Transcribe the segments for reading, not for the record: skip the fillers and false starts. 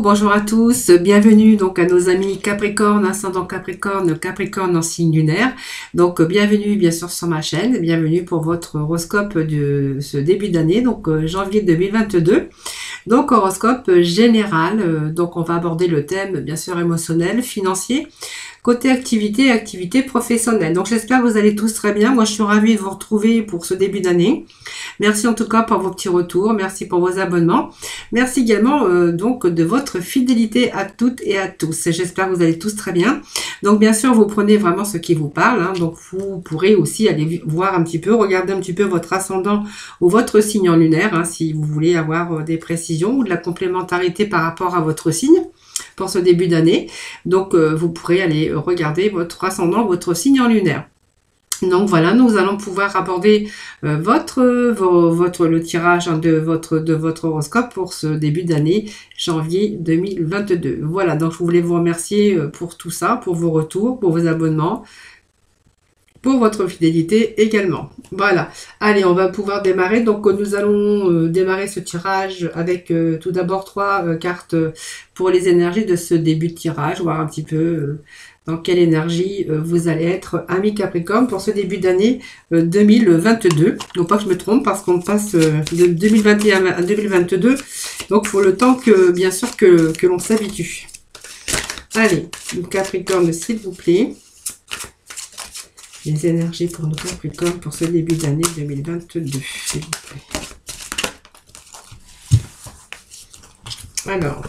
bonjour à tous, bienvenue donc à nos amis Capricorne, ascendant Capricorne, Capricorne en signe lunaire. Donc bienvenue bien sûr sur ma chaîne, bienvenue pour votre horoscope de ce début d'année, donc janvier 2022. Donc horoscope général, donc on va aborder le thème bien sûr émotionnel, financier. Côté activité, activité professionnelle. Donc j'espère que vous allez tous très bien. Moi je suis ravie de vous retrouver pour ce début d'année. Merci en tout cas pour vos petits retours. Merci pour vos abonnements. Merci également donc de votre fidélité à toutes et à tous. J'espère que vous allez tous très bien. Donc bien sûr vous prenez vraiment ce qui vous parle. Donc vous pourrez aussi aller voir un petit peu, regarder un petit peu votre ascendant ou votre signe en lunaire. Si vous voulez avoir des précisions ou de la complémentarité par rapport à votre signe pour ce début d'année. Donc vous pourrez aller regarder votre ascendant, votre signe en lunaire. Donc voilà, nous allons pouvoir aborder le tirage de votre horoscope pour ce début d'année janvier 2022. Voilà, donc je voulais vous remercier pour tout ça, pour vos retours, pour vos abonnements, pour votre fidélité également. Voilà, allez, on va pouvoir démarrer. Donc nous allons démarrer ce tirage avec tout d'abord 3 cartes pour les énergies de ce début de tirage, voir un petit peu dans quelle énergie vous allez être, amis Capricorne, pour ce début d'année 2022. Donc pas que je me trompe, parce qu'on passe de 2021 à 2022. Donc il faut le temps que, bien sûr, que l'on s'habitue. Allez, Capricorne, s'il vous plaît. Les énergies pour nos Capricornes pour ce début d'année 2022, s'il vous plaît. Alors,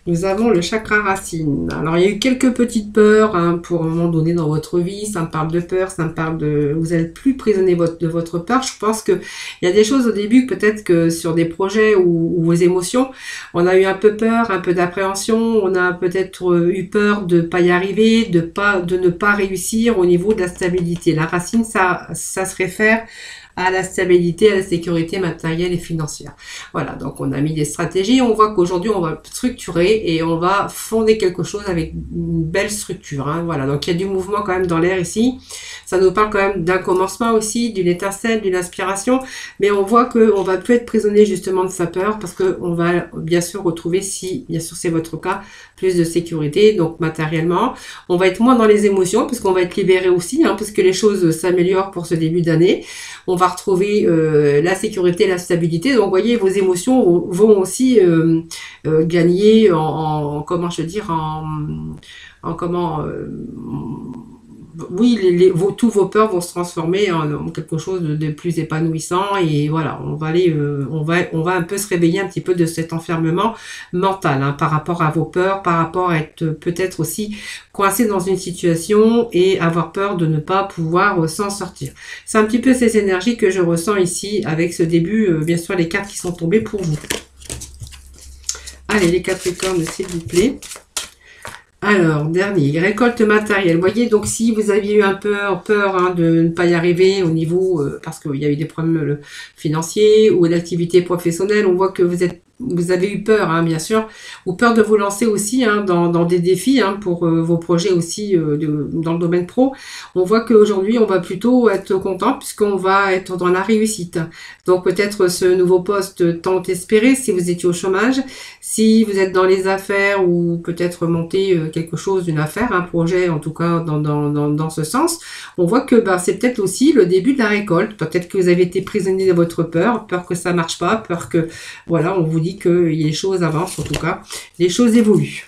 nous avons le chakra racine. Alors, il y a eu quelques petites peurs pour un moment donné dans votre vie. Ça me parle de peur, ça me parle de... Vous êtes plus prisonnier de votre peur. Je pense qu'il y a des choses au début, peut-être que sur des projets ou vos émotions, on a eu un peu peur, un peu d'appréhension. On a peut-être eu peur de ne pas y arriver, de ne pas réussir au niveau de la stabilité. La racine, ça se réfère à la stabilité, à la sécurité matérielle et financière. Voilà, donc on a mis des stratégies. On voit qu'aujourd'hui, on va structurer et on va fonder quelque chose avec une belle structure. Voilà, donc il y a du mouvement quand même dans l'air ici. Ça nous parle quand même d'un commencement aussi, d'une étincelle, d'une inspiration. Mais on voit qu'on va plus être prisonnier justement de sa peur parce qu'on va bien sûr retrouver, si bien sûr c'est votre cas, plus de sécurité, donc matériellement. On va être moins dans les émotions puisqu'on va être libéré aussi, parce que les choses s'améliorent pour ce début d'année. On va retrouver la sécurité, la stabilité. Donc, vous voyez, vos émotions vont aussi gagner comment je veux dire, oui, tous vos peurs vont se transformer en quelque chose de plus épanouissant et voilà, on va un peu se réveiller un petit peu de cet enfermement mental par rapport à vos peurs, par rapport à être peut-être aussi coincé dans une situation et avoir peur de ne pas pouvoir s'en sortir. C'est un petit peu ces énergies que je ressens ici avec ce début, bien sûr les cartes qui sont tombées pour vous. Allez les Capricornes, s'il vous plaît. Alors, dernier, récolte matérielle. Vous voyez, donc si vous aviez eu un peu peur de ne pas y arriver au niveau, parce qu'il y a eu des problèmes financiers ou d'activité professionnelle, on voit que vous avez eu peur, bien sûr, ou peur de vous lancer aussi dans des défis pour vos projets aussi dans le domaine pro. On voit qu'aujourd'hui, on va plutôt être content puisqu'on va être dans la réussite. Donc peut-être ce nouveau poste tant espéré si vous étiez au chômage, si vous êtes dans les affaires ou peut-être monter quelque chose, une affaire, un projet en tout cas dans ce sens. On voit que c'est peut-être aussi le début de la récolte. Peut-être que vous avez été prisonnier de votre peur que ça marche pas, peur que voilà, on vous dit que les choses avancent, en tout cas, les choses évoluent.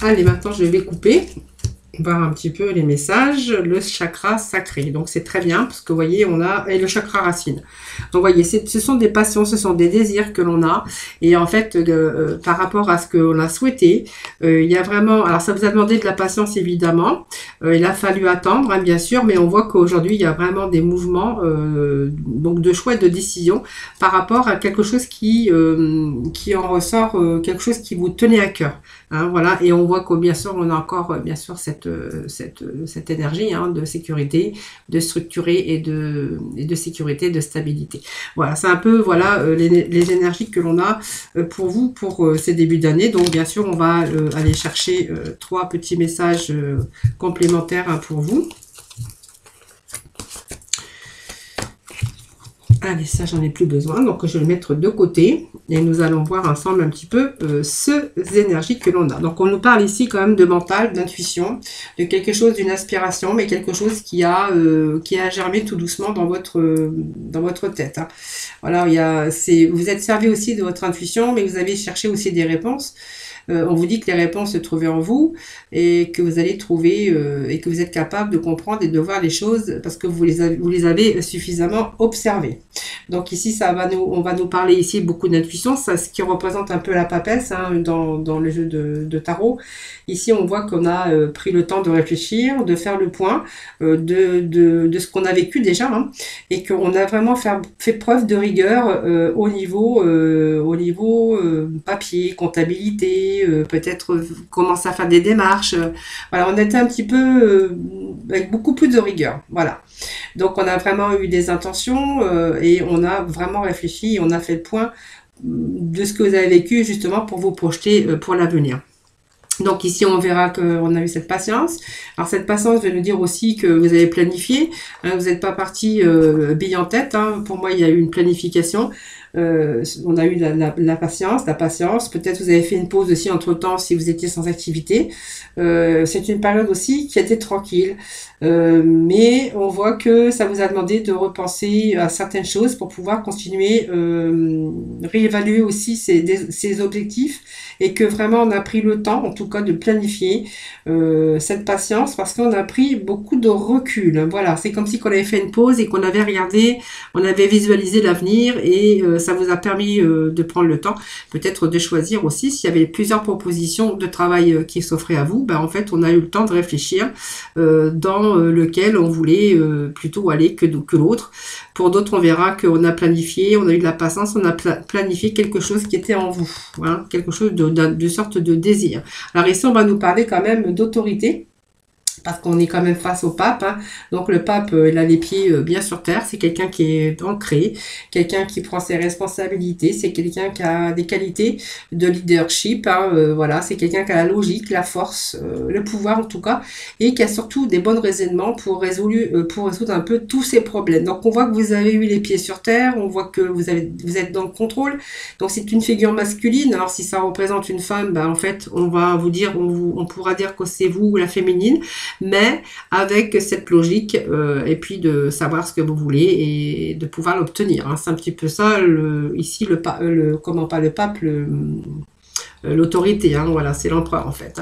Allez, maintenant je vais couper, voir un petit peu les messages. Le chakra sacré, donc c'est très bien, parce que vous voyez, on a, et le chakra racine. Donc vous voyez, ce sont des passions, ce sont des désirs que l'on a, et en fait, par rapport à ce qu'on a souhaité, il y a vraiment, alors ça vous a demandé de la patience évidemment, il a fallu attendre, bien sûr, mais on voit qu'aujourd'hui, il y a vraiment des mouvements, donc de choix et de décision, par rapport à quelque chose qui en ressort, quelque chose qui vous tenait à cœur. Voilà, et on voit que bien sûr, on a encore, bien sûr, cette énergie de sécurité, de structurer et de sécurité, de stabilité. Voilà, c'est un peu voilà les énergies que l'on a pour vous pour ces débuts d'année. Donc bien sûr, on va aller chercher 3 petits messages complémentaires pour vous. Allez, ça, j'en ai plus besoin. Donc, je vais le mettre de côté. Et nous allons voir ensemble un petit peu ces énergies que l'on a. Donc, on nous parle ici quand même de mental, d'intuition, de quelque chose, d'une aspiration, mais quelque chose qui a germé tout doucement dans votre tête. Hein. Voilà, vous êtes servi aussi de votre intuition, mais vous avez cherché aussi des réponses. On vous dit que les réponses se trouvaient en vous et que vous allez trouver et que vous êtes capable de comprendre et de voir les choses parce que vous les avez suffisamment observées. Donc ici, on va nous parler ici beaucoup d'intuition, ça ce qui représente un peu la papesse hein, dans le jeu de tarot. Ici, on voit qu'on a pris le temps de réfléchir, de faire le point de ce qu'on a vécu déjà hein, et qu'on a vraiment fait preuve de rigueur au niveau papier, comptabilité, peut-être commencer à faire des démarches. Voilà, on était un petit peu avec beaucoup plus de rigueur. Voilà. Donc, on a vraiment eu des intentions et on a vraiment réfléchi, on a fait le point de ce que vous avez vécu justement pour vous projeter pour l'avenir. Donc ici, on verra qu'on a eu cette patience. Alors cette patience veut nous dire aussi que vous avez planifié. Hein, vous n'êtes pas parti bille en tête. Hein. Pour moi, il y a eu une planification. On a eu la patience, la patience. Peut-être vous avez fait une pause aussi entre-temps si vous étiez sans activité. C'est une période aussi qui a été tranquille. Mais on voit que ça vous a demandé de repenser à certaines choses pour pouvoir continuer, réévaluer aussi ses objectifs et que vraiment on a pris le temps, en tout cas, de planifier cette patience parce qu'on a pris beaucoup de recul. Voilà, c'est comme si on avait fait une pause et qu'on avait regardé, on avait visualisé l'avenir et ça vous a permis de prendre le temps, peut-être de choisir aussi s'il y avait plusieurs propositions de travail qui s'offraient à vous. Ben, en fait, on a eu le temps de réfléchir dans lequel on voulait plutôt aller que l'autre. Pour d'autres, on verra qu'on a planifié, on a eu de la patience, on a planifié quelque chose qui était en vous, hein, quelque chose de sorte de désir. Alors ici, on va nous parler quand même d'autorité. Parce qu'on est quand même face au pape. Hein. Donc le pape, il a les pieds bien sur terre. C'est quelqu'un qui est ancré, quelqu'un qui prend ses responsabilités. C'est quelqu'un qui a des qualités de leadership. Hein. Voilà, c'est quelqu'un qui a la logique, la force, le pouvoir en tout cas, et qui a surtout des bons raisonnements pour résoudre un peu tous ces problèmes. Donc on voit que vous avez eu les pieds sur terre, on voit que vous êtes dans le contrôle. Donc c'est une figure masculine. Alors si ça représente une femme, ben, en fait, on va vous dire, on pourra dire que c'est vous la féminine. Mais avec cette logique et puis de savoir ce que vous voulez et de pouvoir l'obtenir. Hein. C'est un petit peu ça, ici, l'autorité, hein, voilà, c'est l'empereur en fait.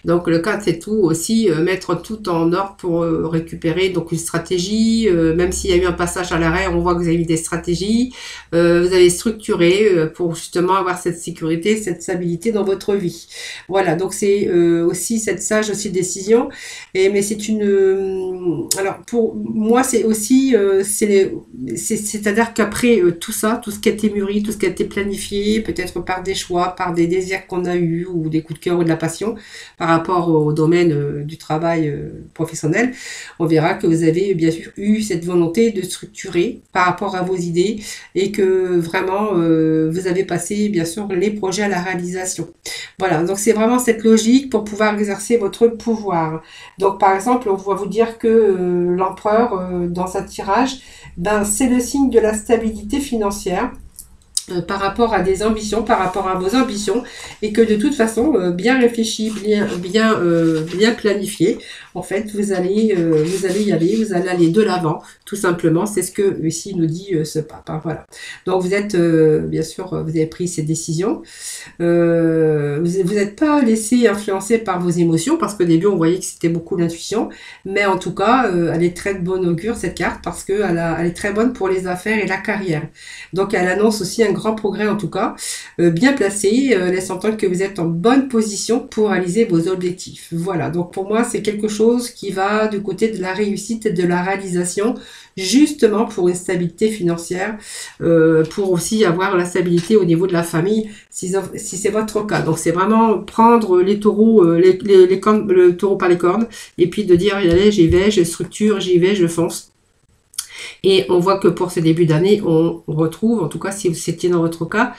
Donc le 4, c'est tout aussi, mettre tout en ordre pour récupérer donc une stratégie, même s'il y a eu un passage à l'arrêt, on voit que vous avez eu des stratégies, vous avez structuré pour justement avoir cette sécurité, cette stabilité dans votre vie. Voilà, donc c'est aussi cette sage aussi décision, mais c'est une... alors pour moi, c'est aussi, c'est-à-dire qu'après tout ça, tout ce qui a été mûri, tout ce qui a été planifié, peut-être par des choix, par des désirs qu'on a eu ou des coups de cœur ou de la passion par rapport au domaine du travail professionnel, on verra que vous avez bien sûr eu cette volonté de structurer par rapport à vos idées et que vraiment vous avez passé bien sûr les projets à la réalisation. Voilà, donc c'est vraiment cette logique pour pouvoir exercer votre pouvoir. Donc par exemple, on va vous dire que l'empereur dans sa tirage, ben, c'est le signe de la stabilité financière. Par rapport à des ambitions, par rapport à vos ambitions, et que de toute façon, bien réfléchi, bien planifié, en fait, vous allez y aller, vous allez aller de l'avant, tout simplement. C'est ce que ici nous dit ce pape. Hein, voilà. Donc vous êtes, bien sûr, vous avez pris ces décisions. Vous n'êtes pas laissé influencer par vos émotions, parce qu'au début on voyait que c'était beaucoup l'intuition, mais en tout cas, elle est très de bonne augure cette carte, parce qu'elle est très bonne pour les affaires et la carrière. Donc elle annonce aussi un grand progrès en tout cas, bien placé, laisse entendre que vous êtes en bonne position pour réaliser vos objectifs. Voilà, donc pour moi c'est quelque chose qui va du côté de la réussite et de la réalisation, justement pour une stabilité financière, pour aussi avoir la stabilité au niveau de la famille, si c'est votre cas. Donc c'est vraiment prendre les taureaux, le taureau par les cornes, et puis de dire, allez, j'y vais, je structure, j'y vais, je fonce. Et on voit que pour ce début d'année, on retrouve, en tout cas si c'était dans votre cas,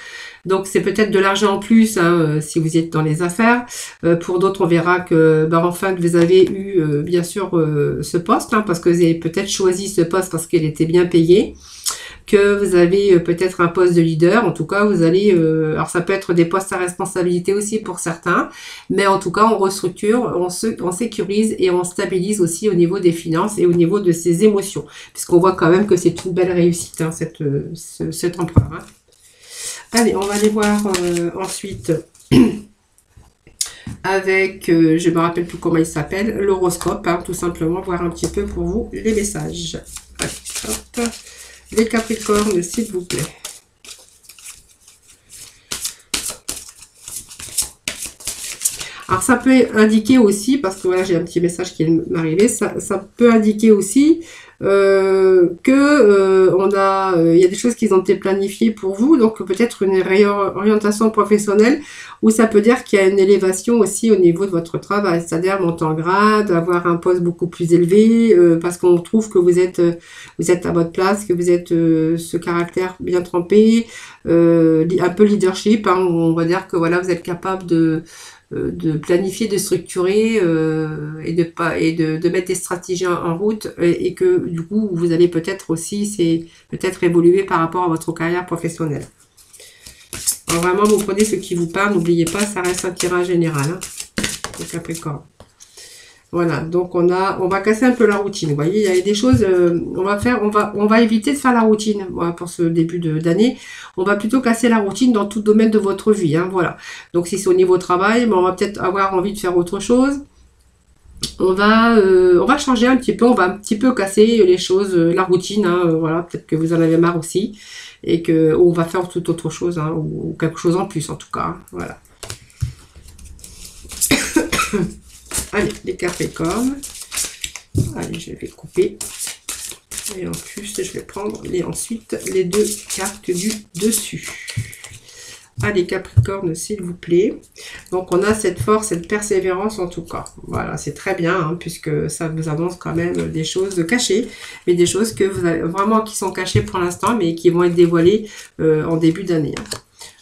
donc c'est peut-être de l'argent en plus hein, si vous êtes dans les affaires. Pour d'autres, on verra que enfin vous avez eu bien sûr ce poste, hein, parce que vous avez peut-être choisi ce poste parce qu'il était bien payé. que vous avez peut-être un poste de leader. En tout cas, vous allez... alors, ça peut être des postes à responsabilité aussi pour certains. Mais en tout cas, on restructure, on sécurise et on stabilise aussi au niveau des finances et au niveau de ses émotions. Puisqu'on voit quand même que c'est une belle réussite, hein, cet empereur. Hein. Allez, on va aller voir ensuite... avec, je me rappelle plus comment il s'appelle, l'horoscope, hein, tout simplement, voir un petit peu pour vous les messages. Allez, hop. Les Capricornes, s'il vous plaît. Alors, ça peut indiquer aussi, parce que voilà, j'ai un petit message qui m'est arrivé, ça peut indiquer aussi il y a des choses qui ont été planifiées pour vous, donc peut-être une réorientation professionnelle, où ça peut dire qu'il y a une élévation aussi au niveau de votre travail, c'est-à-dire monter en grade, avoir un poste beaucoup plus élevé, parce qu'on trouve que vous êtes à votre place, que vous êtes ce caractère bien trempé, un peu leadership, hein, on va dire que voilà, vous êtes capable de planifier, de structurer et de mettre des stratégies en route et que du coup vous allez peut-être aussi évoluer par rapport à votre carrière professionnelle. Alors vraiment vous prenez ce qui vous parle, n'oubliez pas, ça reste un tirage général, hein, le Capricorne. Voilà, donc on va casser un peu la routine. Vous voyez, il y a des choses, on va éviter de faire la routine, voilà, pour ce début d'année. On va plutôt casser la routine dans tout domaine de votre vie, hein, voilà. Donc si c'est au niveau travail, on va peut-être avoir envie de faire autre chose. On va changer un petit peu, on va un petit peu casser les choses, la routine, hein, voilà. Peut-être que vous en avez marre aussi et que on va faire tout autre chose, hein, ou quelque chose en plus en tout cas, hein, voilà. Allez, les Capricornes. Allez, je vais couper. Et en plus, je vais prendre ensuite les deux cartes du dessus. Allez, Capricorne, s'il vous plaît. Donc, on a cette force, cette persévérance en tout cas. Voilà, c'est très bien, hein, puisque ça vous annonce quand même des choses cachées, mais des choses que vous avez vraiment qui sont cachées pour l'instant, mais qui vont être dévoilées en début d'année. Hein.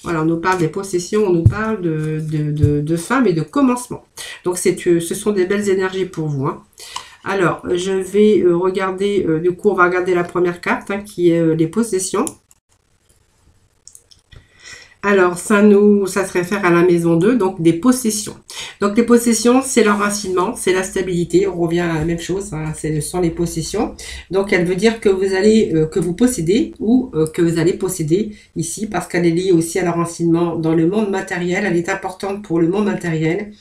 Voilà, on nous parle des possessions, on nous parle de fin, mais de commencement. Donc, ce sont des belles énergies pour vous. Hein. Alors, je vais regarder, du coup, on va regarder la première carte, hein, qui est les possessions. Alors, ça se réfère à la maison 2, donc des possessions. Donc, les possessions, c'est l'enracinement, c'est la stabilité. On revient à la même chose, hein, ce sont les possessions. Donc, elle veut dire que vous possédez ou que vous allez posséder ici, parce qu'elle est liée aussi à l'enracinement dans le monde matériel. Elle est importante pour le monde matériel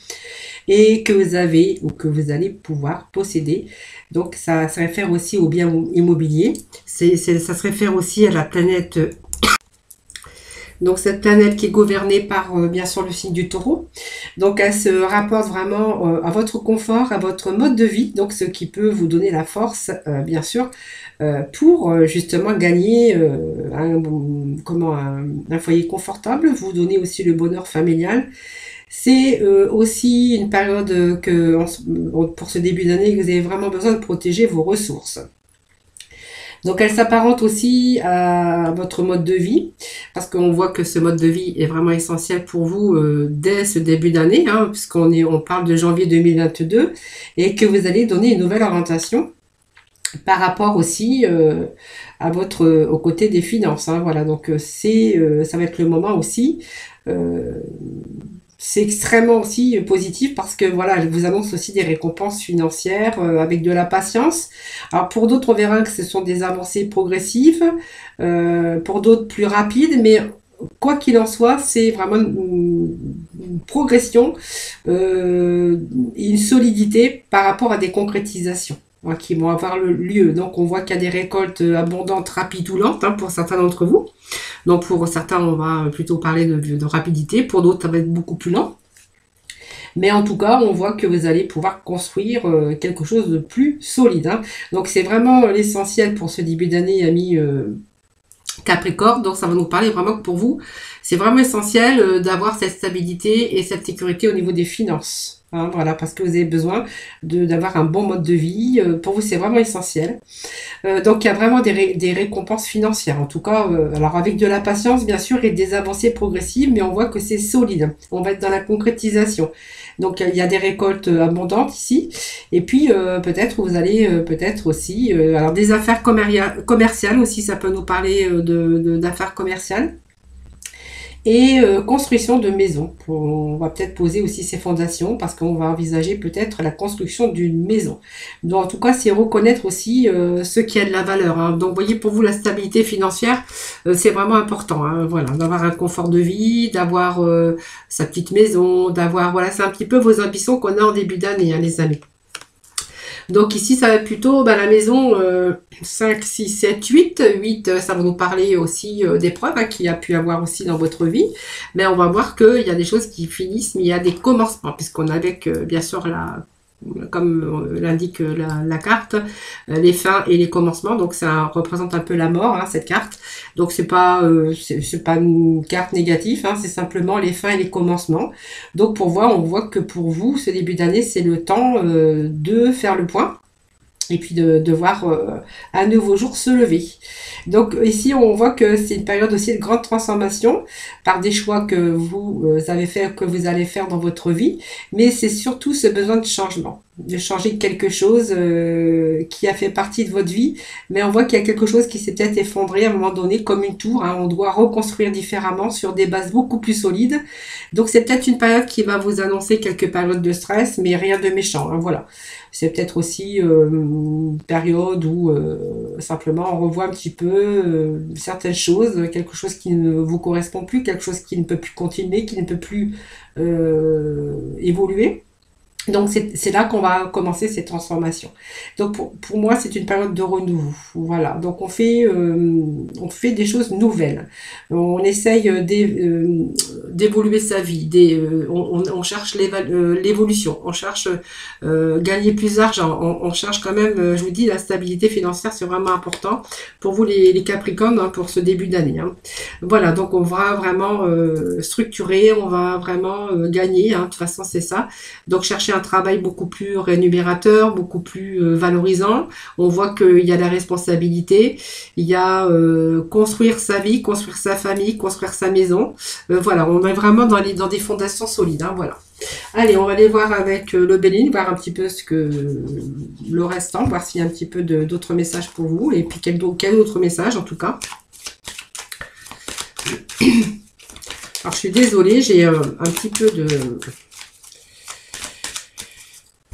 et que vous avez ou que vous allez pouvoir posséder. Donc, ça se réfère aussi aux biens immobiliers. Ça se réfère aussi à la planète. Donc, cette planète qui est gouvernée par, bien sûr, le signe du Taureau. Donc, elle se rapporte vraiment à votre confort, à votre mode de vie. Donc, ce qui peut vous donner la force, bien sûr, pour justement gagner un foyer confortable, vous donner aussi le bonheur familial. C'est aussi une période pour ce début d'année, que vous avez vraiment besoin de protéger vos ressources. Donc, elle s'apparente aussi à votre mode de vie, parce qu'on voit que ce mode de vie est vraiment essentiel pour vous dès ce début d'année, hein, puisqu'on parle de janvier 2022, et que vous allez donner une nouvelle orientation par rapport aussi au côté des finances. Hein, voilà, donc ça va être le moment aussi. C'est extrêmement aussi positif parce que voilà, elle vous annonce aussi des récompenses financières avec de la patience. Alors pour d'autres, on verra que ce sont des avancées progressives, pour d'autres plus rapides, mais quoi qu'il en soit, c'est vraiment une progression, une solidité par rapport à des concrétisations qui vont avoir lieu. Donc on voit qu'il y a des récoltes abondantes, rapides ou lentes, hein, pour certains d'entre vous. Donc pour certains, on va plutôt parler de rapidité, pour d'autres, ça va être beaucoup plus lent. Mais en tout cas, on voit que vous allez pouvoir construire quelque chose de plus solide. Hein. Donc c'est vraiment l'essentiel pour ce début d'année, amis Capricorne. Donc ça va nous parler vraiment que pour vous, c'est vraiment essentiel d'avoir cette stabilité et cette sécurité au niveau des finances. hein, voilà, parce que vous avez besoin d'avoir un bon mode de vie. Pour vous, c'est vraiment essentiel. Donc, il y a vraiment des récompenses financières. En tout cas, alors avec de la patience, bien sûr, et des avancées progressives, mais on voit que c'est solide. On va être dans la concrétisation. Donc, il y a des récoltes abondantes ici. Et puis, peut-être, vous allez peut-être aussi... alors, des affaires commerciales aussi, ça peut nous parler d'affaires commerciales. Et construction de maison. On va peut-être poser aussi ses fondations parce qu'on va envisager peut-être la construction d'une maison. Donc en tout cas, c'est reconnaître aussi ce qui a de la valeur, hein. Donc vous voyez, pour vous, la stabilité financière, c'est vraiment important, hein. Voilà, d'avoir un confort de vie, d'avoir sa petite maison, d'avoir... Voilà, c'est un petit peu vos ambitions qu'on a en début d'année, hein, les amis. Donc ici, ça va être plutôt la maison 5, 6, 7, 8. 8, ça va nous parler aussi d'épreuves hein, qu'il y a pu avoir aussi dans votre vie. Mais on va voir qu'il y a des choses qui finissent, mais il y a des commencements, puisqu'on a avec, bien sûr, comme l'indique la carte, les fins et les commencements. Donc ça représente un peu la mort, hein, cette carte. Donc c'est pas une carte négative, hein, c'est simplement les fins et les commencements. Donc on voit que pour vous, ce début d'année, c'est le temps de faire le point. Et puis de voir un nouveau jour se lever. Donc ici, on voit que c'est une période aussi de grande transformation par des choix que vous avez fait, que vous allez faire dans votre vie. Mais c'est surtout ce besoin de changement, de changer quelque chose qui a fait partie de votre vie. Mais on voit qu'il y a quelque chose qui s'est peut-être effondré à un moment donné, comme une tour, hein. On doit reconstruire différemment sur des bases beaucoup plus solides. Donc c'est peut-être une période qui va vous annoncer quelques périodes de stress, mais rien de méchant, hein, voilà. C'est peut-être aussi une période où simplement on revoit un petit peu certaines choses, quelque chose qui ne vous correspond plus, quelque chose qui ne peut plus continuer, qui ne peut plus évoluer. Donc c'est là qu'on va commencer ces transformations. Donc pour moi, c'est une période de renouveau. Voilà. Donc on fait des choses nouvelles. On essaye d'évoluer sa vie. On cherche l'évolution. On cherche gagner plus d'argent. On cherche quand même, je vous dis, la stabilité financière, c'est vraiment important pour vous les Capricornes, hein, pour ce début d'année, hein. Voilà. Donc on va vraiment structurer, on va vraiment gagner, hein. De toute façon, c'est ça. Donc chercher un travail beaucoup plus rémunérateur, beaucoup plus valorisant. On voit qu'il y a la responsabilité, il y a construire sa vie, construire sa famille, construire sa maison. Voilà, on est vraiment dans des fondations solides, hein, voilà. Allez, on va aller voir avec le Béline, voir un petit peu le restant, voir s'il y a un petit peu d'autres messages pour vous, et puis quel autre message en tout cas. Alors je suis désolée, j'ai un petit peu de...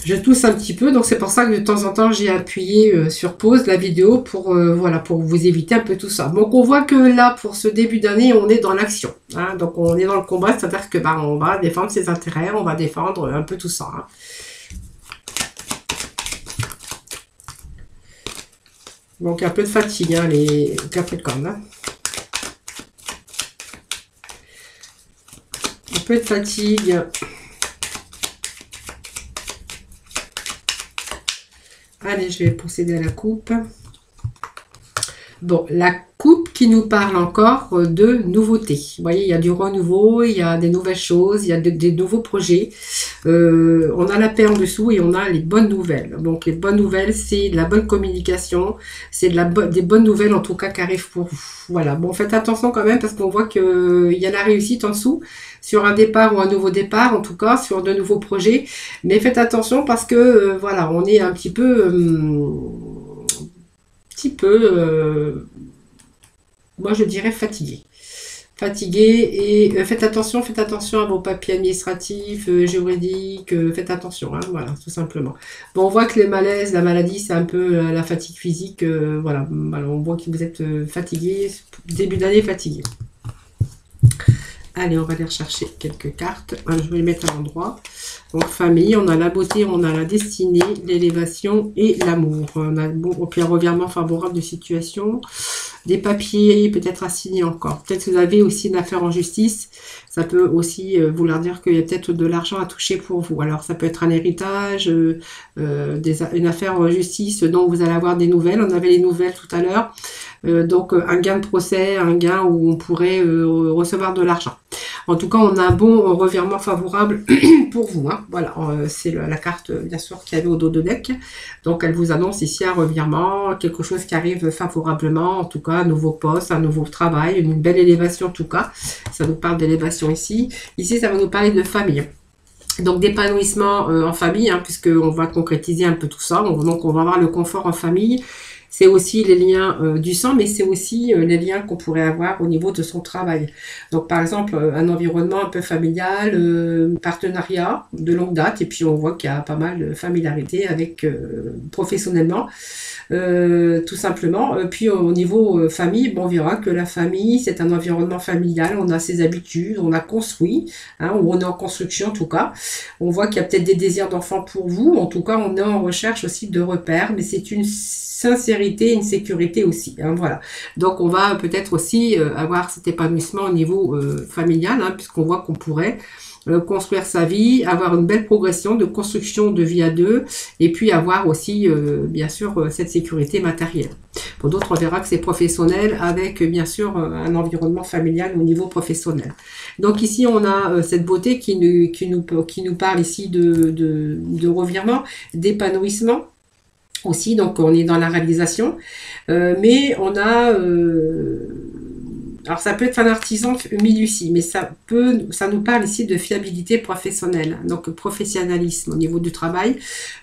Je tousse un petit peu, donc c'est pour ça que de temps en temps j'ai appuyé sur pause la vidéo pour voilà, pour vous éviter un peu tout ça. Donc on voit que là pour ce début d'année on est dans l'action, hein, donc on est dans le combat, c'est-à-dire que on va défendre ses intérêts, on va défendre un peu tout ça, hein. Donc un peu de fatigue, hein, les Capricornes, hein. Un peu de fatigue. Allez, je vais procéder à la coupe. Bon, la coupe qui nous parle encore de nouveautés. Vous voyez, il y a du renouveau, il y a des nouvelles choses, il y a des nouveaux projets. On a la paix en dessous et on a les bonnes nouvelles. Donc, les bonnes nouvelles, c'est de la bonne communication. C'est des bonnes nouvelles, en tout cas, qui arrivent pour vous. Voilà. Bon, faites attention quand même parce qu'on voit qu'il y a la réussite en dessous sur un départ ou un nouveau départ, en tout cas, sur de nouveaux projets. Mais faites attention parce que, voilà, on est un petit peu... moi je dirais fatigué. Fatigué et faites attention à vos papiers administratifs, juridiques, faites attention, hein, voilà, tout simplement. Bon, on voit que les malaises, la maladie, c'est un peu la fatigue physique, voilà, alors on voit que vous êtes fatigué, début d'année fatigué. Allez, on va aller rechercher quelques cartes. Alors, je vais les mettre à l'endroit. Donc, famille, on a la beauté, on a la destinée, l'élévation et l'amour. On a puis un revirement favorable de situation. Des papiers peut-être à signer encore. Peut-être que vous avez aussi une affaire en justice. Ça peut aussi vouloir dire qu'il y a peut-être de l'argent à toucher pour vous. Alors, ça peut être un héritage, une affaire en justice dont vous allez avoir des nouvelles. On avait les nouvelles tout à l'heure. Donc, un gain de procès, un gain où on pourrait recevoir de l'argent. En tout cas, on a un bon revirement favorable pour vous. Hein. Voilà, c'est la carte, bien sûr, qu'il y avait au dos de deck. Donc, elle vous annonce ici un revirement, quelque chose qui arrive favorablement. En tout cas, un nouveau poste, un nouveau travail, une belle élévation en tout cas. Ça nous parle d'élévation ici. Ici, ça va nous parler de famille. Donc d'épanouissement en famille, hein, puisqu'on va concrétiser un peu tout ça. Donc on va avoir le confort en famille. C'est aussi les liens du sang, mais c'est aussi les liens qu'on pourrait avoir au niveau de son travail. Donc par exemple, un environnement un peu familial, partenariat de longue date, et puis on voit qu'il y a pas mal de familiarité avec professionnellement. Tout simplement. Puis au niveau famille, bon, on verra que la famille, c'est un environnement familial, on a ses habitudes, on a construit, hein, ou on est en construction en tout cas. On voit qu'il y a peut-être des désirs d'enfant pour vous, en tout cas on est en recherche aussi de repères, mais c'est une sincérité, une sécurité aussi. Hein, voilà. Donc on va peut-être aussi avoir cet épanouissement au niveau familial, hein, puisqu'on voit qu'on pourrait construire sa vie, avoir une belle progression de construction de vie à deux, et puis avoir aussi, bien sûr, cette sécurité matérielle. Pour d'autres, on verra que c'est professionnel avec, bien sûr, un environnement familial au niveau professionnel. Donc ici, on a cette beauté qui nous parle ici de revirement, d'épanouissement aussi. Donc, on est dans la réalisation. Mais on a... alors, ça peut être un artisan minutie, mais ça nous parle ici de fiabilité professionnelle, donc professionnalisme au niveau du travail.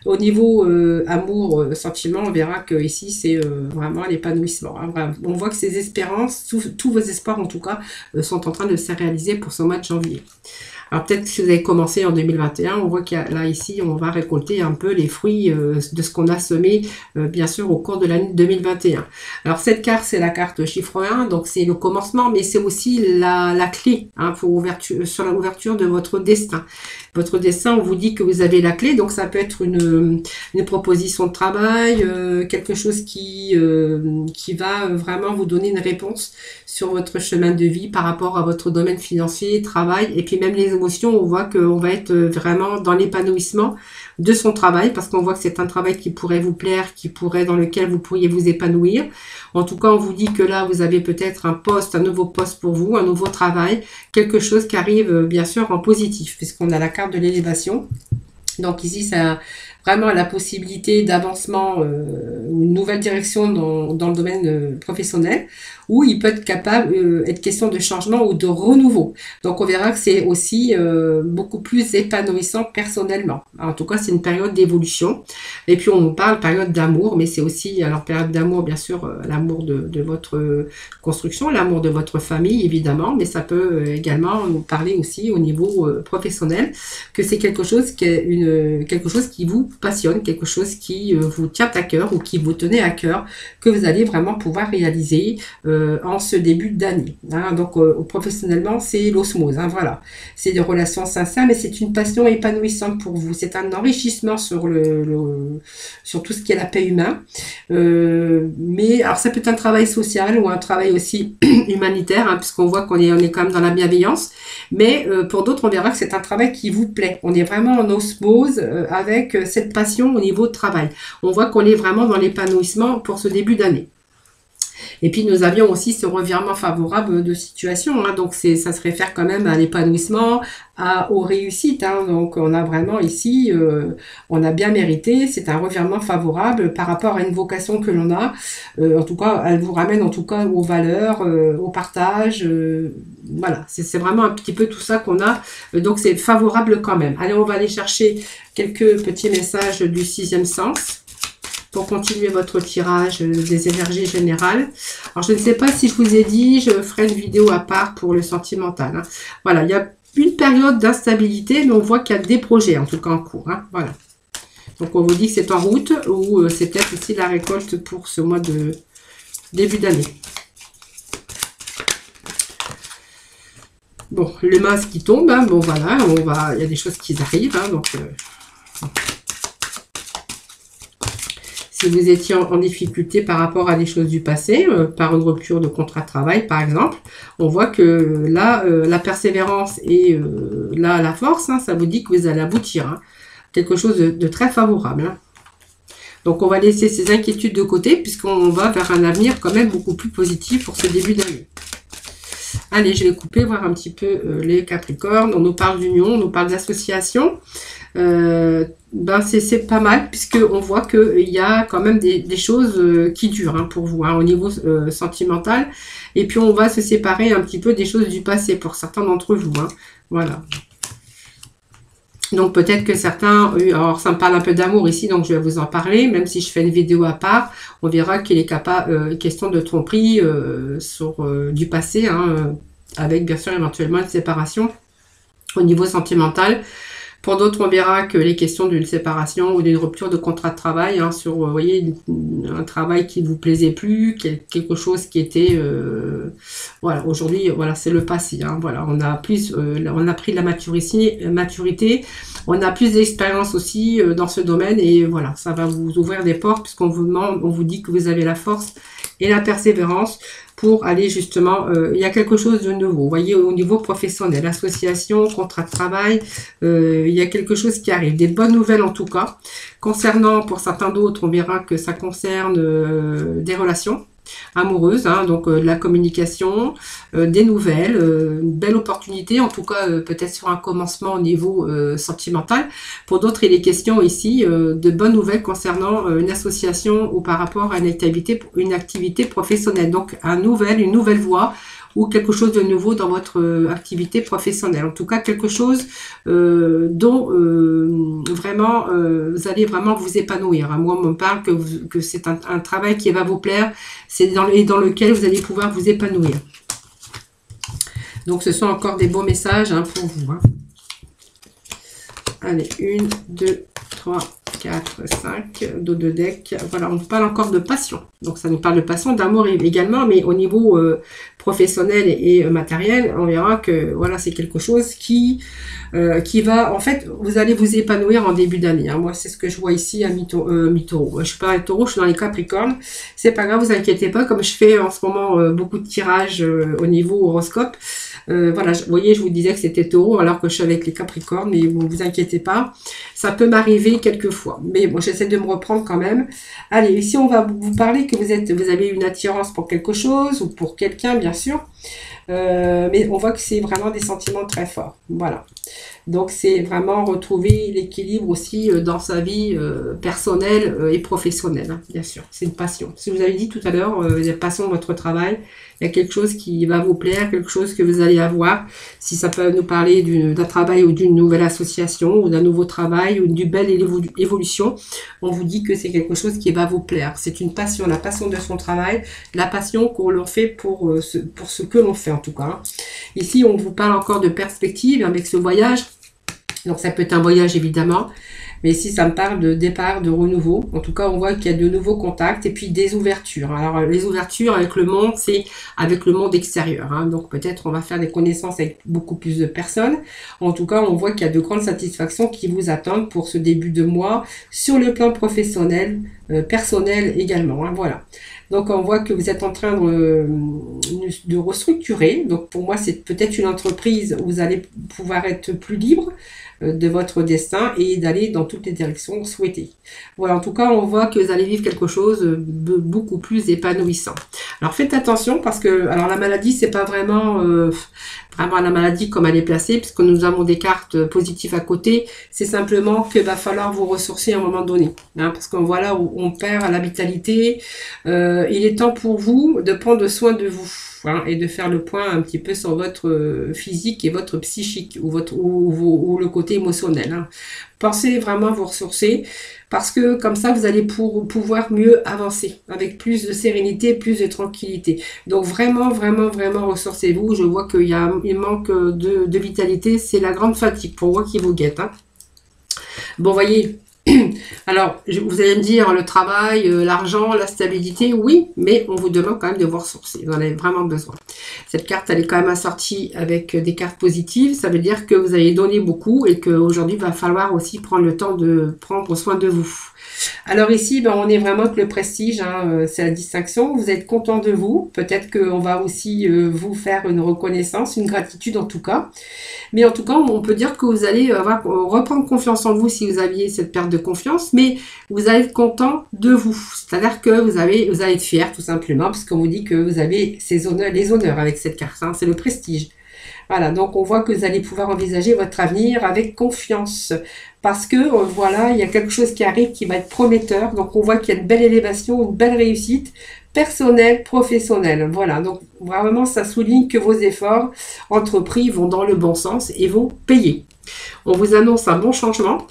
Au niveau amour, sentiment, on verra que ici c'est vraiment l'épanouissement. Hein, vraiment. On voit que ces espérances, tous vos espoirs en tout cas, sont en train de se réaliser pour ce mois de janvier. Alors peut-être que si vous avez commencé en 2021, on voit qu'il y a, là ici, on va récolter un peu les fruits de ce qu'on a semé, bien sûr, au cours de l'année 2021. Alors cette carte, c'est la carte chiffre 1, donc c'est le commencement, mais c'est aussi la clé hein, sur l'ouverture de votre destin. Votre destin, on vous dit que vous avez la clé, donc ça peut être une proposition de travail, quelque chose qui va vraiment vous donner une réponse sur votre chemin de vie par rapport à votre domaine financier, travail, et puis même les émotions, on voit qu'on va être vraiment dans l'épanouissement de son travail, parce qu'on voit que c'est un travail qui pourrait vous plaire, dans lequel vous pourriez vous épanouir. En tout cas, on vous dit que là, vous avez peut-être un nouveau poste pour vous, un nouveau travail, quelque chose qui arrive bien sûr en positif, puisqu'on a la carte de l'élévation. Donc ici, ça vraiment la possibilité d'avancement, une nouvelle direction dans le domaine professionnel, où il peut être question de changement ou de renouveau. Donc on verra que c'est aussi beaucoup plus épanouissant personnellement. En tout cas, c'est une période d'évolution. Et puis on parle période d'amour, mais c'est aussi, alors période d'amour, bien sûr, l'amour de votre construction, l'amour de votre famille, évidemment, mais ça peut également nous parler aussi au niveau professionnel, que c'est quelque chose qui vous passionne, quelque chose qui vous tient à cœur ou qui vous tenait à cœur, que vous allez vraiment pouvoir réaliser en ce début d'année. Hein. Donc professionnellement, c'est l'osmose. Hein, voilà, c'est des relations sincères, mais c'est une passion épanouissante pour vous. C'est un enrichissement sur tout ce qui est la paix humaine. Mais alors ça peut être un travail social ou un travail aussi humanitaire, hein, puisqu'on voit qu'on est quand même dans la bienveillance. Mais pour d'autres, on verra que c'est un travail qui vous plaît. On est vraiment en osmose avec cette passion au niveau de travail. On voit qu'on est vraiment dans l'épanouissement pour ce début d'année. Et puis nous avions aussi ce revirement favorable de situation, hein, donc ça se réfère quand même à l'épanouissement, aux réussites. Hein, donc on a vraiment ici, on a bien mérité, c'est un revirement favorable par rapport à une vocation que l'on a. En tout cas, elle vous ramène en tout cas aux valeurs, au partage. Voilà, c'est vraiment un petit peu tout ça qu'on a. Donc c'est favorable quand même. Allez, on va aller chercher quelques petits messages du sixième sens pour continuer votre tirage des énergies générales. Alors, je ne sais pas si je vous ai dit, je ferai une vidéo à part pour le sentimental. Hein. Voilà, il y a une période d'instabilité, mais on voit qu'il y a des projets, en tout cas en cours. Hein. Voilà. Donc, on vous dit que c'est en route, ou c'est peut-être aussi la récolte pour ce mois de début d'année. Bon, le masque qui tombe, hein, bon voilà, il y a des choses qui arrivent, hein, donc... Si vous étiez en difficulté par rapport à des choses du passé, par une rupture de contrat de travail par exemple, on voit que là, la persévérance et là, la force, hein, ça vous dit que vous allez aboutir. Hein, quelque chose de très favorable. Hein. Donc on va laisser ces inquiétudes de côté puisqu'on va vers un avenir quand même beaucoup plus positif pour ce début d'année. Allez, je vais couper, voir un petit peu les Capricornes. On nous parle d'union, on nous parle d'association. Ben c'est pas mal, puisque on voit qu'il y a quand même des choses qui durent hein, pour vous, hein, au niveau sentimental. Et puis on va se séparer un petit peu des choses du passé pour certains d'entre vous. Hein. Voilà. Donc peut-être que certains, alors ça me parle un peu d'amour ici, donc je vais vous en parler, même si je fais une vidéo à part, on verra qu'il est capable, question de tromperie sur du passé, hein, avec bien sûr éventuellement une séparation au niveau sentimental. Pour d'autres, on verra que les questions d'une séparation ou d'une rupture de contrat de travail, hein, sur, vous voyez, un travail qui ne vous plaisait plus, quelque chose qui était, voilà, aujourd'hui, voilà, c'est le passé, hein, voilà, on a pris de la maturité, on a plus d'expérience aussi dans ce domaine, et voilà, ça va vous ouvrir des portes, puisqu'on vous demande, on vous dit que vous avez la force et la persévérance pour aller justement, il y a quelque chose de nouveau, vous voyez, au niveau professionnel, association, contrat de travail, il y a quelque chose qui arrive, des bonnes nouvelles en tout cas. Concernant, pour certains d'autres, on verra que ça concerne des relations amoureuses, hein, donc de la communication, des nouvelles, une belle opportunité, en tout cas peut-être sur un commencement au niveau sentimental. Pour d'autres, il est question ici de bonnes nouvelles concernant une association ou par rapport à une activité professionnelle, donc une nouvelle voie ou quelque chose de nouveau dans votre activité professionnelle. En tout cas, quelque chose dont vraiment vous allez vraiment vous épanouir. Hein. Moi, on me parle que c'est un travail qui va vous plaire, c'est dans lequel vous allez pouvoir vous épanouir. Donc, ce sont encore des beaux messages hein, pour vous. Hein. Allez, 1, 2, 3, 4, 5, dos de deck. Voilà, on nous parle encore de passion. Donc, ça nous parle de passion, d'amour également, mais au niveau professionnel et matériel, on verra que voilà, c'est quelque chose qui va, en fait, vous allez vous épanouir en début d'année. Hein. Moi, c'est ce que je vois ici à mi-taureau. Je suis pas à taureau, je suis dans les Capricornes. C'est pas grave, vous inquiétez pas. Comme je fais en ce moment beaucoup de tirages au niveau horoscope, voilà, vous voyez, je vous disais que c'était taureau alors que je suis avec les Capricornes, mais vous inquiétez pas. Ça peut m'arriver quelquefois. Mais bon, j'essaie de me reprendre quand même. Allez, ici, on va vous parler que vous avez une attirance pour quelque chose ou pour quelqu'un, bien sûr. Mais on voit que c'est vraiment des sentiments très forts. Voilà. Donc, c'est vraiment retrouver l'équilibre aussi dans sa vie personnelle et professionnelle, hein, bien sûr. C'est une passion. Si vous avez dit tout à l'heure, la passion de votre travail, il y a quelque chose qui va vous plaire, quelque chose que vous allez avoir. Si ça peut nous parler d'un travail ou d'une nouvelle association ou d'un nouveau travail ou d'une belle évolution, on vous dit que c'est quelque chose qui va vous plaire. C'est une passion, la passion de son travail, la passion qu'on l'on fait pour ce que l'on fait en tout cas. Hein. Ici, on vous parle encore de perspective avec ce voyage. Donc, ça peut être un voyage évidemment. Mais ici, ça me parle de départ, de renouveau. En tout cas, on voit qu'il y a de nouveaux contacts et puis des ouvertures. Alors, les ouvertures avec le monde, c'est avec le monde extérieur. Hein. Donc, peut-être on va faire des connaissances avec beaucoup plus de personnes. En tout cas, on voit qu'il y a de grandes satisfactions qui vous attendent pour ce début de mois sur le plan professionnel, personnel également. Hein. Voilà. Donc, on voit que vous êtes en train de restructurer. Donc, pour moi, c'est peut-être une entreprise où vous allez pouvoir être plus libre de votre destin et d'aller dans toutes les directions souhaitées. Voilà, en tout cas, on voit que vous allez vivre quelque chose de beaucoup plus épanouissant. Alors, faites attention parce que, alors la maladie, c'est pas vraiment la maladie comme elle est placée, puisque nous avons des cartes positives à côté. C'est simplement qu'il va falloir vous ressourcer à un moment donné, hein, parce qu'on voit là où on perd à la vitalité. Il est temps pour vous de prendre soin de vous. Hein, et de faire le point un petit peu sur votre physique et votre psychique ou le côté émotionnel. Hein. Pensez vraiment à vous ressourcer parce que comme ça, vous allez pouvoir mieux avancer avec plus de sérénité, plus de tranquillité. Donc vraiment, vraiment, vraiment ressourcez-vous. Je vois qu'il y a un manque de vitalité. C'est la grande fatigue pour moi qui vous guette. Hein. Bon, voyez... Alors, vous allez me dire le travail, l'argent, la stabilité, oui, mais on vous demande quand même de vous ressourcer. Vous en avez vraiment besoin. Cette carte, elle est quand même assortie avec des cartes positives. Ça veut dire que vous allez donner beaucoup et qu'aujourd'hui, il va falloir aussi prendre le temps de prendre soin de vous. Alors ici, ben, on est vraiment que le prestige, hein, c'est la distinction. Vous êtes content de vous. Peut-être qu'on va aussi vous faire une reconnaissance, une gratitude en tout cas. Mais en tout cas, on peut dire que vous allez reprendre confiance en vous si vous aviez cette perte de confiance, mais vous allez être content de vous. C'est-à-dire que vous allez être fier tout simplement, parce qu'on vous dit que vous avez les honneurs avec cette carte, hein, c'est le prestige. Voilà, donc on voit que vous allez pouvoir envisager votre avenir avec confiance. Parce que, voilà, il y a quelque chose qui arrive qui va être prometteur. Donc on voit qu'il y a une belle élévation, une belle réussite personnelle, professionnelle. Voilà, donc vraiment ça souligne que vos efforts entrepris vont dans le bon sens et vont payer. On vous annonce un bon changement.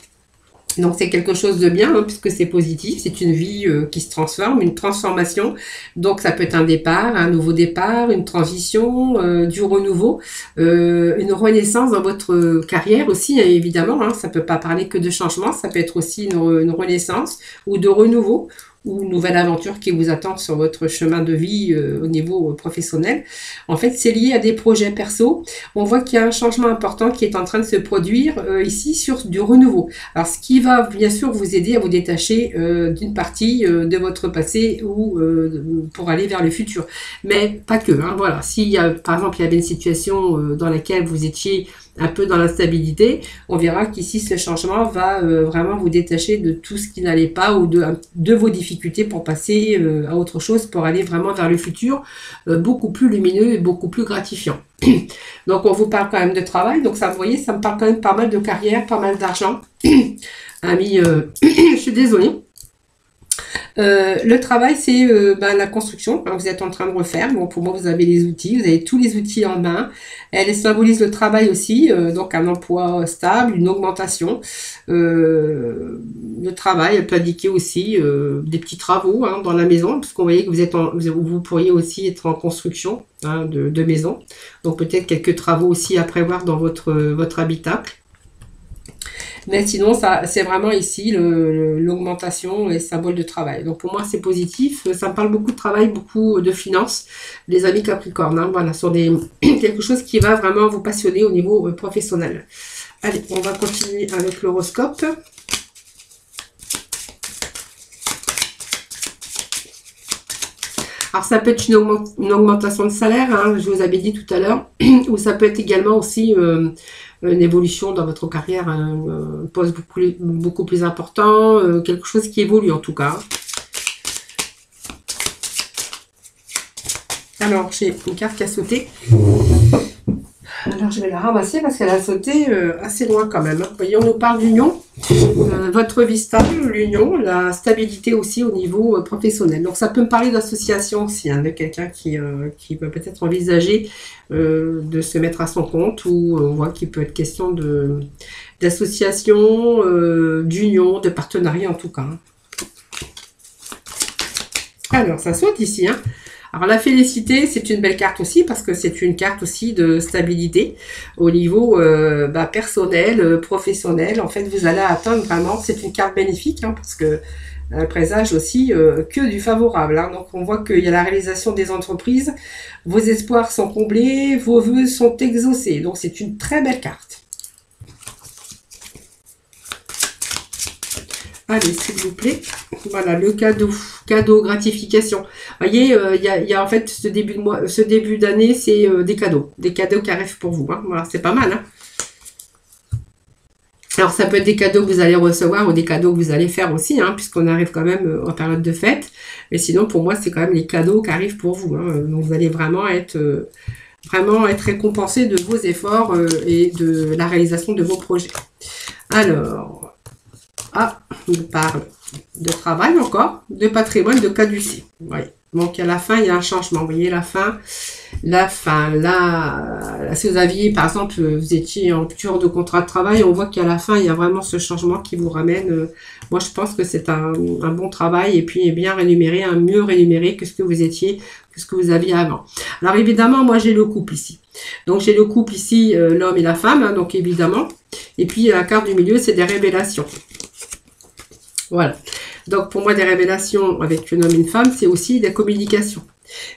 Donc c'est quelque chose de bien, hein, puisque c'est positif, c'est une vie qui se transforme, une transformation. Donc ça peut être un départ, un nouveau départ, une transition, du renouveau, une renaissance dans votre carrière aussi, hein, évidemment. Hein, ça peut pas parler que de changement, ça peut être aussi une renaissance ou de renouveau, ou une nouvelle aventure qui vous attend sur votre chemin de vie au niveau professionnel. En fait, c'est lié à des projets perso. On voit qu'il y a un changement important qui est en train de se produire ici sur du renouveau. Alors, ce qui va bien sûr vous aider à vous détacher d'une partie de votre passé ou pour aller vers le futur. Mais pas que. Hein, voilà. S'il y a, par exemple, il y avait une situation dans laquelle vous étiez un peu dans l'instabilité, on verra qu'ici ce changement va vraiment vous détacher de tout ce qui n'allait pas ou de vos difficultés pour passer à autre chose, pour aller vraiment vers le futur beaucoup plus lumineux et beaucoup plus gratifiant. Donc on vous parle quand même de travail, donc ça, vous voyez, ça me parle quand même pas mal de carrière, pas mal d'argent. Ami, je suis désolée. Le travail, c'est la construction, hein, vous êtes en train de refaire. Bon, pour moi, vous avez les outils, vous avez tous les outils en main. Elle symbolise le travail aussi, donc un emploi stable, une augmentation. Le travail, elle peut indiquer aussi des petits travaux hein, dans la maison, parce qu'on voyait que vous pourriez aussi être en construction hein, de maison. Donc peut-être quelques travaux aussi à prévoir dans votre habitacle. Mais sinon, c'est vraiment ici l'augmentation et symbole de travail. Donc pour moi, c'est positif. Ça me parle beaucoup de travail, beaucoup de finances. Les amis Capricorne, hein, voilà, sur quelque chose qui va vraiment vous passionner au niveau professionnel. Allez, on va continuer avec l'horoscope. Alors ça peut être une augmentation de salaire, hein, je vous avais dit tout à l'heure, ou ça peut être également aussi une évolution dans votre carrière, un poste beaucoup plus important, quelque chose qui évolue en tout cas. Alors j'ai une carte qui a sauté. Alors je vais la ramasser parce qu'elle a sauté assez loin quand même. Vous voyez, on nous parle d'union, votre vie stable, l'union, la stabilité aussi au niveau professionnel. Donc ça peut me parler d'association aussi, hein, de quelqu'un qui peut peut-être envisager de se mettre à son compte, ou on voit qu'il peut être question d'association, d'union, de partenariat en tout cas. Alors ça saute ici, hein. Alors la félicité, c'est une belle carte aussi parce que c'est une carte aussi de stabilité au niveau personnel, professionnel. En fait, vous allez atteindre vraiment, c'est une carte bénéfique hein, parce que elle présage aussi que du favorable. Hein. Donc on voit qu'il y a la réalisation des entreprises, vos espoirs sont comblés, vos vœux sont exaucés. Donc c'est une très belle carte. Allez, s'il vous plaît. Voilà, le cadeau, gratification. Vous voyez, il y a en fait ce début d'année, c'est des cadeaux qui arrivent pour vous. Hein. Voilà, c'est pas mal. Hein. Alors, ça peut être des cadeaux que vous allez recevoir ou des cadeaux que vous allez faire aussi, hein, puisqu'on arrive quand même en période de fête. Mais sinon, pour moi, c'est quand même les cadeaux qui arrivent pour vous. Hein. Donc, vous allez vraiment être récompensé de vos efforts et de la réalisation de vos projets. Alors... Ah, on parle de travail encore, de patrimoine, de caducée. Oui. Donc à la fin, il y a un changement. Vous voyez, la fin, là, si vous aviez, par exemple, vous étiez en rupture de contrat de travail, on voit qu'à la fin, il y a vraiment ce changement qui vous ramène. Moi, je pense que c'est un bon travail et puis bien rémunéré, mieux rémunéré que ce que vous étiez, que ce que vous aviez avant. Alors évidemment, moi, j'ai le couple ici. Donc j'ai le couple ici, l'homme et la femme, hein, donc évidemment. Et puis la carte du milieu, c'est des révélations. Voilà. Donc, pour moi, des révélations avec un homme et une femme, c'est aussi des communications.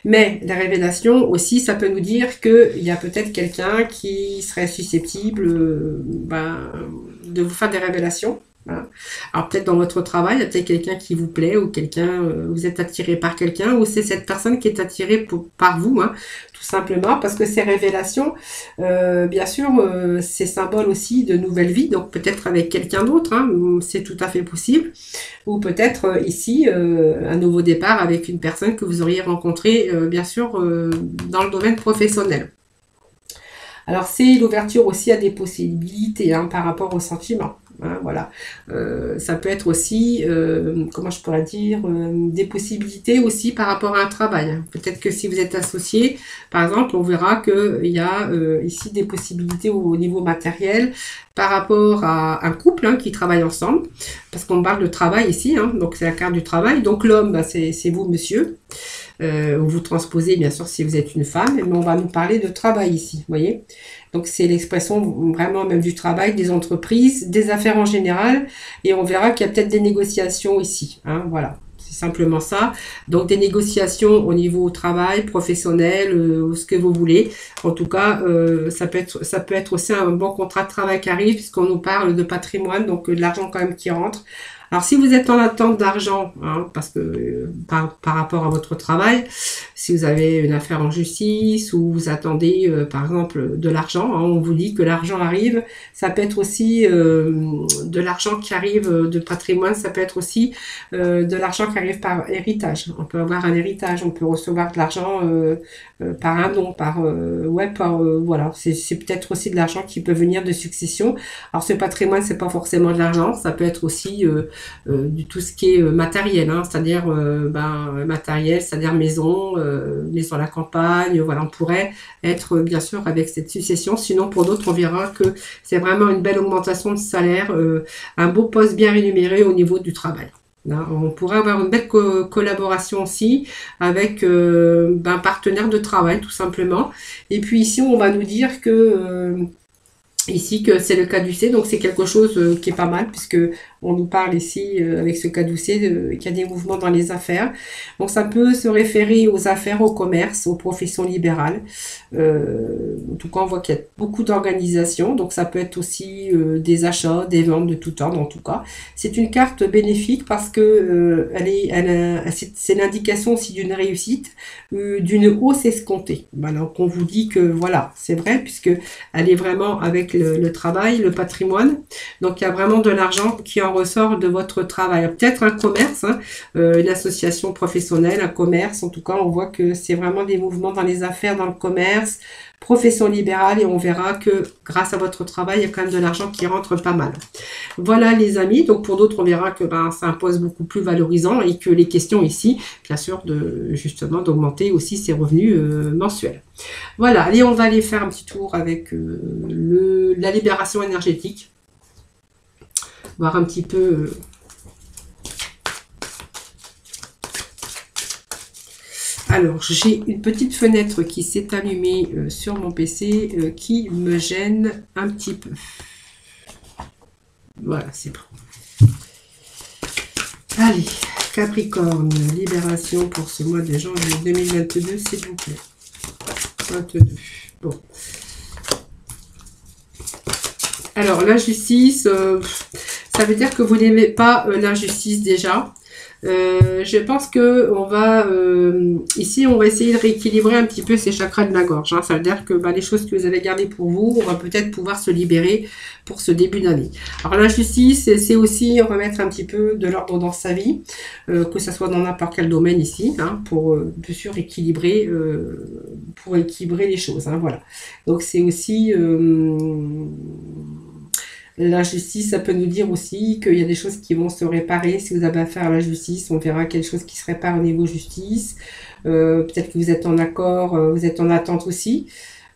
Mais les révélations aussi, ça peut nous dire qu'il y a peut-être quelqu'un qui serait susceptible de vous faire des révélations. Voilà. Alors peut-être dans votre travail, il y a peut-être quelqu'un qui vous plaît ou quelqu'un, vous êtes attiré par quelqu'un ou c'est cette personne qui est attirée par vous, hein, tout simplement parce que ces révélations, bien sûr, c'est symbole aussi de nouvelle vie, donc peut-être avec quelqu'un d'autre, hein, c'est tout à fait possible, ou peut-être ici un nouveau départ avec une personne que vous auriez rencontrée, bien sûr, dans le domaine professionnel. Alors c'est l'ouverture aussi à des possibilités hein, par rapport aux sentiments. Hein, voilà. Ça peut être aussi, comment je pourrais dire, des possibilités aussi par rapport à un travail. Peut-être que si vous êtes associé, par exemple, on verra qu'il y a ici des possibilités au niveau matériel par rapport à un couple hein, qui travaille ensemble. Parce qu'on parle de travail ici, hein, donc c'est la carte du travail. Donc l'homme, bah, c'est vous, monsieur. Vous transposez bien sûr si vous êtes une femme, mais on va nous parler de travail ici, vous voyez. Donc c'est l'expression vraiment même du travail, des entreprises, des affaires en général, et on verra qu'il y a peut-être des négociations ici, hein, voilà. C'est simplement ça. Donc des négociations au niveau travail, professionnel, ce que vous voulez. En tout cas, ça peut être aussi un bon contrat de travail qui arrive, puisqu'on nous parle de patrimoine, donc de l'argent quand même qui rentre. Alors, si vous êtes en attente d'argent, hein, parce que par rapport à votre travail, si vous avez une affaire en justice ou vous attendez, par exemple, de l'argent, hein, on vous dit que l'argent arrive, ça peut être aussi de l'argent qui arrive de patrimoine, ça peut être aussi de l'argent qui arrive par héritage. On peut avoir un héritage, on peut recevoir de l'argent par un don, voilà, c'est peut-être aussi de l'argent qui peut venir de succession. Alors, ce patrimoine, c'est pas forcément de l'argent, ça peut être aussi tout ce qui est matériel, hein, c'est-à-dire matériel, c'est-à-dire maison, maison à la campagne, voilà, on pourrait être bien sûr avec cette succession, sinon pour d'autres on verra que c'est vraiment une belle augmentation de salaire, un beau poste bien rémunéré au niveau du travail. Là, on pourrait avoir une belle collaboration aussi avec un partenaire de travail tout simplement, et puis ici on va nous dire que ici que c'est le caducé, donc c'est quelque chose qui est pas mal puisque on nous parle ici avec ce caducé qu'il y a des mouvements dans les affaires. Donc ça peut se référer aux affaires, au commerce, aux professions libérales. En tout cas, on voit qu'il y a beaucoup d'organisations, donc ça peut être aussi des achats, des ventes de tout ordre en tout cas. C'est une carte bénéfique parce que c'est l'indication aussi d'une réussite, d'une hausse escomptée. Donc on vous dit que voilà, c'est vrai puisque elle est vraiment avec le travail, le patrimoine. Donc il y a vraiment de l'argent qui en ressort de votre travail. Peut-être un commerce, hein, une association professionnelle, un commerce. En tout cas, on voit que c'est vraiment des mouvements dans les affaires, dans le commerce, profession libérale, et on verra que grâce à votre travail, il y a quand même de l'argent qui rentre pas mal. Voilà les amis, donc pour d'autres, on verra que c'est un poste beaucoup plus valorisant et que les questions ici, bien sûr, justement d'augmenter aussi ses revenus mensuels. Voilà, allez, on va aller faire un petit tour avec la libération énergétique. Voir un petit peu... Alors, j'ai une petite fenêtre qui s'est allumée sur mon PC qui me gêne un petit peu. Voilà, c'est bon. Allez, Capricorne, libération pour ce mois de janvier 2022, s'il vous plaît. 22. Bon. Alors, la justice, ça veut dire que vous n'aimez pas l'injustice déjà. Je pense que on va ici on va essayer de rééquilibrer un petit peu ces chakras de la gorge, hein. Ça veut dire que les choses que vous avez gardées pour vous, on va peut-être pouvoir se libérer pour ce début d'année. Alors l'injustice, c'est aussi remettre un petit peu de l'ordre dans sa vie, que ce soit dans n'importe quel domaine ici, hein, pour bien sûr équilibrer les choses, hein, voilà. Donc c'est aussi l'injustice, ça peut nous dire aussi qu'il y a des choses qui vont se réparer. Si vous avez affaire à la justice, on verra quelque chose qui se répare au niveau justice. Peut-être que vous êtes en accord, vous êtes en attente aussi,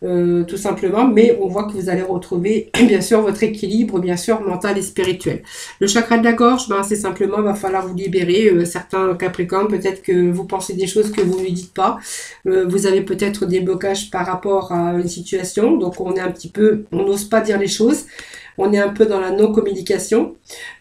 tout simplement. Mais on voit que vous allez retrouver, bien sûr, votre équilibre, bien sûr, mental et spirituel. Le chakra de la gorge, c'est simplement, il va falloir vous libérer. Certains Capricornes, peut-être que vous pensez des choses que vous ne dites pas. Vous avez peut-être des blocages par rapport à une situation. Donc, on est un petit peu, on n'ose pas dire les choses. on est un peu dans la non-communication.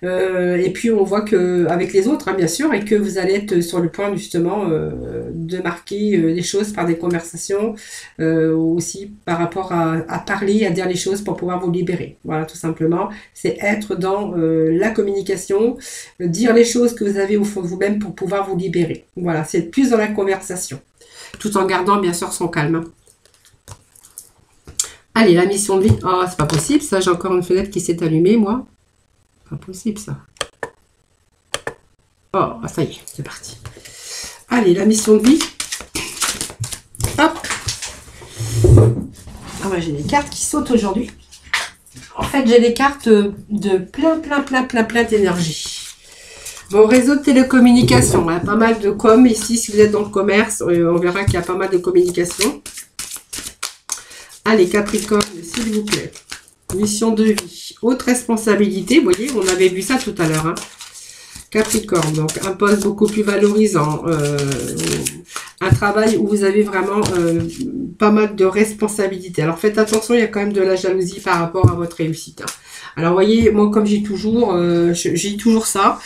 Et puis on voit que avec les autres, hein, bien sûr, et que vous allez être sur le point justement de marquer les choses par des conversations, aussi par rapport à parler, à dire les choses pour pouvoir vous libérer. Voilà, tout simplement, c'est être dans la communication, dire les choses que vous avez au fond de vous-même pour pouvoir vous libérer. Voilà, c'est plus dans la conversation, tout en gardant bien sûr son calme. Allez, la mission de vie. Oh, c'est pas possible, ça. J'ai encore une fenêtre qui s'est allumée, moi. Pas possible, ça. Oh, ça y est, c'est parti. Allez, la mission de vie. Hop. Ah ouais, j'ai des cartes qui sautent aujourd'hui. En fait, j'ai des cartes de plein d'énergie. Bon, réseau de télécommunication. Il y a pas mal de com ici. Si vous êtes dans le commerce, on verra qu'il y a pas mal de communication. Allez, Capricorne, s'il vous plaît. Mission de vie. Haute responsabilité. Vous voyez, on avait vu ça tout à l'heure. Hein. Capricorne, donc un poste beaucoup plus valorisant. Un travail où vous avez vraiment pas mal de responsabilités. Alors, faites attention, il y a quand même de la jalousie par rapport à votre réussite. Hein. Alors, vous voyez, moi, comme j'ai toujours ça.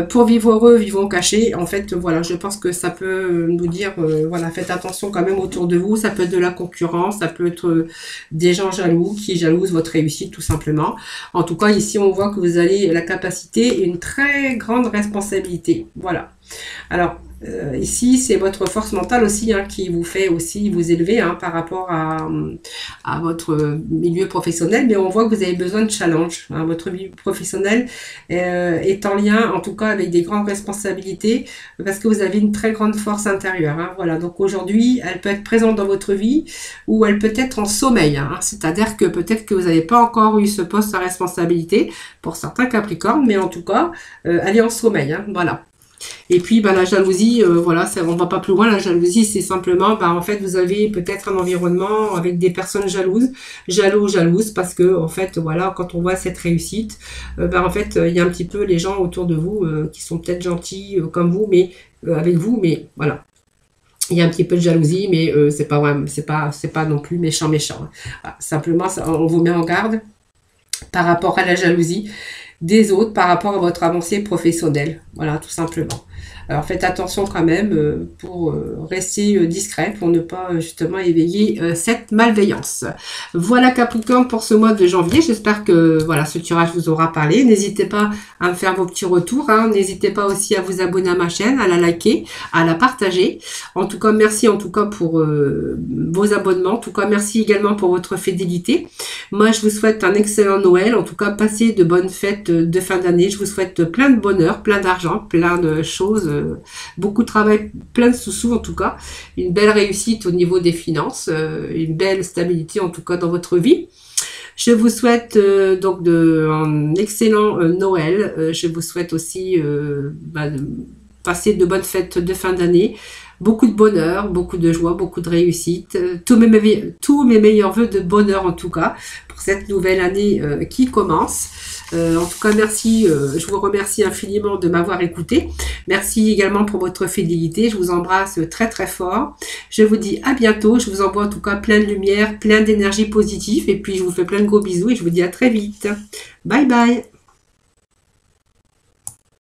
Pour vivre heureux, vivons cachés. En fait, voilà, je pense que ça peut nous dire, voilà, faites attention quand même autour de vous. Ça peut être de la concurrence, ça peut être des gens jaloux qui jalousent votre réussite, tout simplement. En tout cas, ici, on voit que vous avez la capacité et une très grande responsabilité. Voilà. Alors, ici, c'est votre force mentale aussi hein, qui vous fait aussi vous élever hein, par rapport à votre milieu professionnel. Mais on voit que vous avez besoin de challenge. Hein. Votre vie professionnelle est en lien, en tout cas, avec des grandes responsabilités parce que vous avez une très grande force intérieure. Hein. Voilà. Donc aujourd'hui, elle peut être présente dans votre vie ou elle peut être en sommeil. Hein. C'est-à-dire que peut-être que vous n'avez pas encore eu ce poste à responsabilité pour certains Capricornes, mais en tout cas, elle est en sommeil. Hein. Voilà. Et puis la jalousie, voilà, on ne va pas plus loin. La jalousie, c'est simplement, en fait, vous avez peut-être un environnement avec des personnes jalouses, parce que en fait, voilà, quand on voit cette réussite, en fait, il y a un petit peu les gens autour de vous qui sont peut-être gentils comme vous, mais avec vous, mais voilà. Il y a un petit peu de jalousie, mais c'est pas vraiment, c'est pas non plus méchant. Hein. Voilà, simplement, on vous met en garde par rapport à la jalousie des autres par rapport à votre avancée professionnelle. Voilà, tout simplement. Alors faites attention quand même pour rester discret, pour ne pas justement éveiller cette malveillance. Voilà Capricorne pour ce mois de janvier. J'espère que voilà ce tirage vous aura parlé. N'hésitez pas à me faire vos petits retours. Hein. N'hésitez pas aussi à vous abonner à ma chaîne, à la liker, à la partager. En tout cas, merci en tout cas pour vos abonnements. En tout cas, merci également pour votre fidélité. Moi, je vous souhaite un excellent Noël. En tout cas, passez de bonnes fêtes de fin d'année. Je vous souhaite plein de bonheur, plein d'argent, plein de choses. Beaucoup de travail, plein de sous en tout cas, une belle réussite au niveau des finances, une belle stabilité en tout cas dans votre vie. Je vous souhaite donc un excellent Noël. Je vous souhaite aussi de passer de bonnes fêtes de fin d'année. Beaucoup de bonheur, beaucoup de joie, beaucoup de réussite. Tous mes meilleurs vœux de bonheur en tout cas pour cette nouvelle année qui commence. En tout cas, merci. Je vous remercie infiniment de m'avoir écouté. Merci également pour votre fidélité. Je vous embrasse très très fort. Je vous dis à bientôt. Je vous envoie en tout cas plein de lumière, plein d'énergie positive. Et puis, je vous fais plein de gros bisous et je vous dis à très vite. Bye bye.